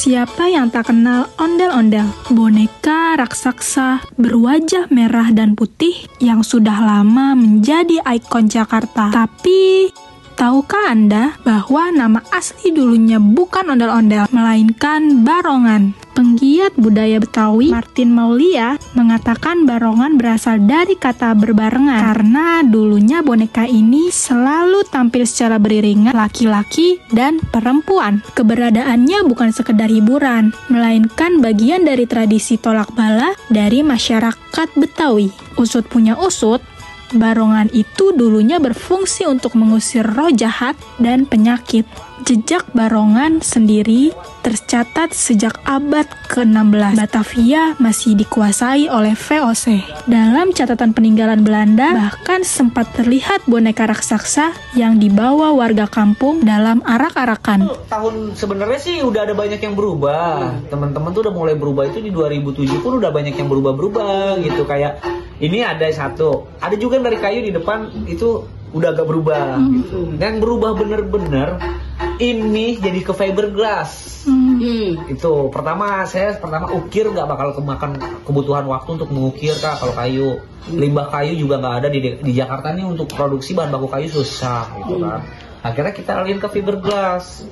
Siapa yang tak kenal ondel-ondel? Boneka raksasa berwajah merah dan putih yang sudah lama menjadi ikon Jakarta. Tapi, tahukah Anda bahwa nama asli dulunya bukan ondel-ondel, melainkan barongan? Penggiat budaya Betawi, Martin Maulia, mengatakan barongan berasal dari kata berbarengan karena dulunya boneka ini selalu tampil secara beriringan laki-laki dan perempuan. Keberadaannya bukan sekedar hiburan, melainkan bagian dari tradisi tolak bala dari masyarakat Betawi. Usut punya usut, barongan itu dulunya berfungsi untuk mengusir roh jahat dan penyakit. Jejak barongan sendiri tercatat sejak abad ke-16. Batavia masih dikuasai oleh VOC. Dalam catatan peninggalan Belanda, bahkan sempat terlihat boneka raksasa yang dibawa warga kampung dalam arak-arakan. Tahun sebenarnya sih udah ada banyak yang berubah. Teman-teman tuh udah mulai berubah itu di 2007 pun udah banyak yang berubah-berubah gitu. Kayak ini ada satu, ada juga yang dari kayu di depan itu udah agak berubah gitu. Dan berubah bener-bener ini jadi ke fiberglass. Itu saya pertama ukir nggak bakal kemakan kebutuhan waktu untuk mengukir Kak kalau kayu. Limbah kayu juga nggak ada di Jakarta nih, untuk produksi bahan baku kayu susah gitu kan. Akhirnya kita alihin ke fiberglass.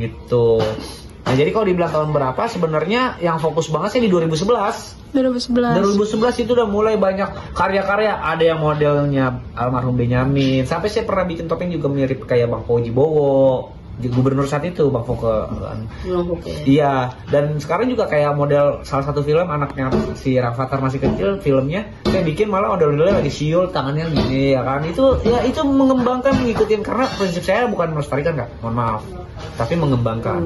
Gitu. Nah, jadi kalau dibilang tahun berapa, sebenarnya yang fokus banget sih di 2011 itu udah mulai banyak karya-karya. Ada yang modelnya almarhum Benyamin, sampai saya pernah bikin topeng juga mirip kayak Bang Fauji Bowo, gubernur saat itu, Bang Foke. Iya, dan sekarang juga kayak model salah satu film anaknya si Rafathar masih kecil, filmnya saya bikin malah model-modelnya lagi siul, tangannya gini ya kan. Itu mengembangkan, mengikutin, karena prinsip saya bukan melestarikan Kak, mohon maaf, tapi mengembangkan.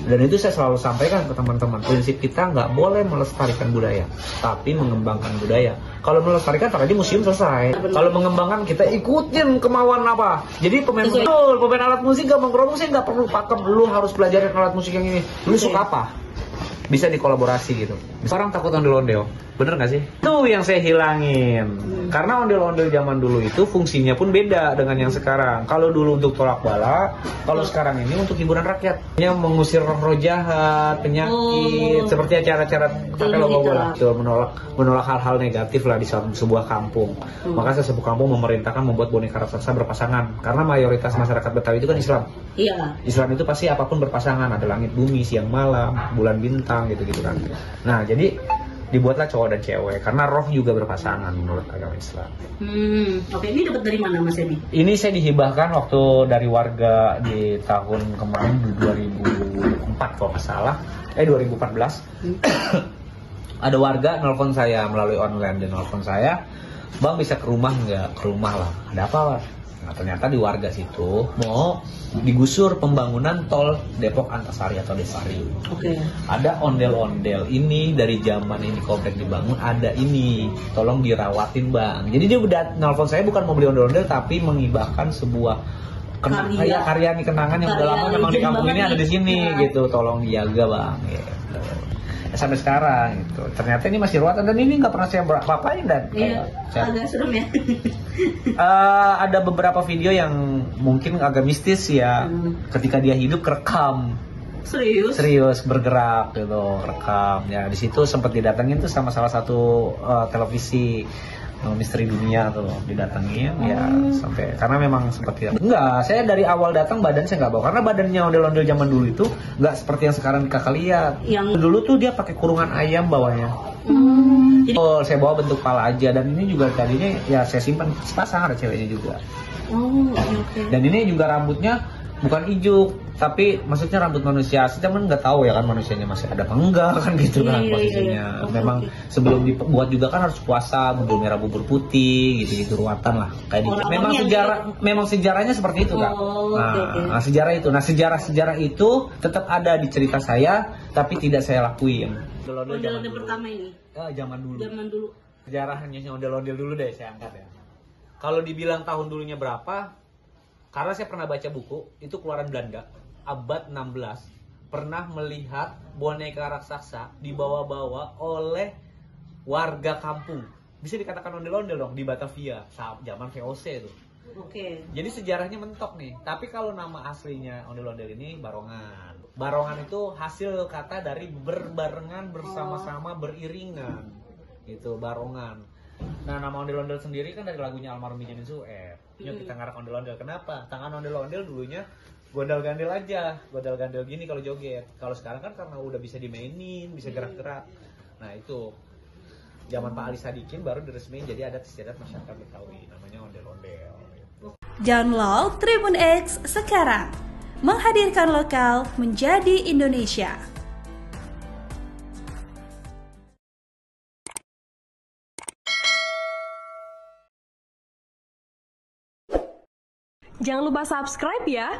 Dan itu saya selalu sampaikan ke teman-teman, prinsip kita nggak boleh melestarikan budaya, tapi mengembangkan budaya. Kalau melestarikan tak aja museum selesai. Kalau mengembangkan kita ikutin kemauan apa. Jadi pemain alat musik gak menggerobong, saya nggak perlu pakem, lu harus pelajarin alat musik yang ini. Lu suka apa? Bisa dikolaborasi gitu. Orang takut ondel-ondel, bener gak sih? Itu yang saya hilangin. Karena ondel-ondel zaman dulu itu fungsinya pun beda dengan yang sekarang. Kalau dulu untuk tolak bala, kalau sekarang ini untuk hiburan rakyat. Yang mengusir roh-roh jahat, penyakit, seperti acara-acara pakai logo bola. Menolak hal-hal negatif lah di sebuah kampung. Maka sebuah kampung memerintahkan membuat boneka raksasa berpasangan. Karena mayoritas masyarakat Betawi itu kan Islam. Iya. Islam itu pasti apapun berpasangan, ada langit bumi, siang malam, bulan bintang, gitu-gitu kan. Nah, jadi dibuatlah cowok dan cewek karena roh juga berpasangan menurut agama Islam. Oke, ini dapat dari mana Mas Edi? Ini saya dihibahkan waktu dari warga di tahun kemarin 2004 kalau nggak salah, 2014. Ada warga nelpon saya melalui online, dan nelpon saya, "Bang bisa ke rumah nggak?" "Ke rumah lah." "Ada apa Bang?" Nah, ternyata di warga situ mau digusur pembangunan tol Depok Antasari atau Desari. Ada ondel-ondel ini dari zaman ini komplek dibangun, ada ini, tolong dirawatin Bang. Jadi dia udah nelfon saya bukan mau beli ondel-ondel, tapi mengibahkan sebuah karya nih, kenangan yang udah lama memang di kampung ini ada di sini gitu, tolong dijaga Bang. Gitu. Sampai sekarang gitu. Ternyata ini masih ruatan, dan ini nggak pernah saya apa-apain, dan agak serem ya. Ada beberapa video yang mungkin agak mistis ya. Ketika dia hidup kerekam. Serius bergerak gitu, rekam ya. Di situ sempat didatengin tuh sama salah satu televisi Misteri Dunia tuh, didatengin ya, sampai karena memang seperti enggak, saya dari awal datang badan saya nggak bawa, karena badannya ondel-ondel zaman dulu itu nggak seperti yang sekarang kakak lihat. Yang dulu tuh dia pakai kurungan ayam bawahnya. Saya bawa bentuk pala aja, dan ini juga tadinya ya saya simpan sepasang, ada ceweknya juga. Dan ini juga rambutnya bukan hijau, tapi maksudnya rambut manusia. Cuman nggak tahu ya kan manusianya masih ada apa enggak kan gitu kan posisinya. Memang sebelum dibuat juga kan harus puasa, bubur merah bubur putih gitu ruatan lah kayak gitu. Memang sejarahnya seperti itu kan. Sejarah itu. Nah, sejarah itu tetap ada di cerita saya, tapi tidak saya lakuin. Ondel-ondel pertama ini. Zaman dulu. Sejarahnya ondel-ondel dulu deh saya angkat ya. Kalau dibilang tahun dulunya berapa? Karena saya pernah baca buku, itu keluaran Belanda, abad 16, pernah melihat boneka raksasa dibawa-bawa oleh warga kampung. Bisa dikatakan ondel-ondel dong di Batavia, zaman VOC itu. Jadi sejarahnya mentok nih. Tapi kalau nama aslinya ondel-ondel ini barongan. Barongan itu hasil kata dari berbarengan, bersama-sama, beriringan. Gitu, barongan. Nah, nama ondel-ondel sendiri kan dari lagunya almarhum Benyamin Sueb. Yuk kita ngarak ondel-ondel. Kenapa? Tangan ondel-ondel dulunya gondal-gandel aja. Gondal-gandel gini kalau joget. Kalau sekarang kan karena udah bisa dimainin, bisa gerak-gerak. Nah, itu zaman Pak Ali Sadikin baru diresmiin jadi adat istiadat masyarakat Betawi. Namanya ondel-ondel. Download Tribun X sekarang. Menghadirkan lokal menjadi Indonesia. Jangan lupa subscribe ya.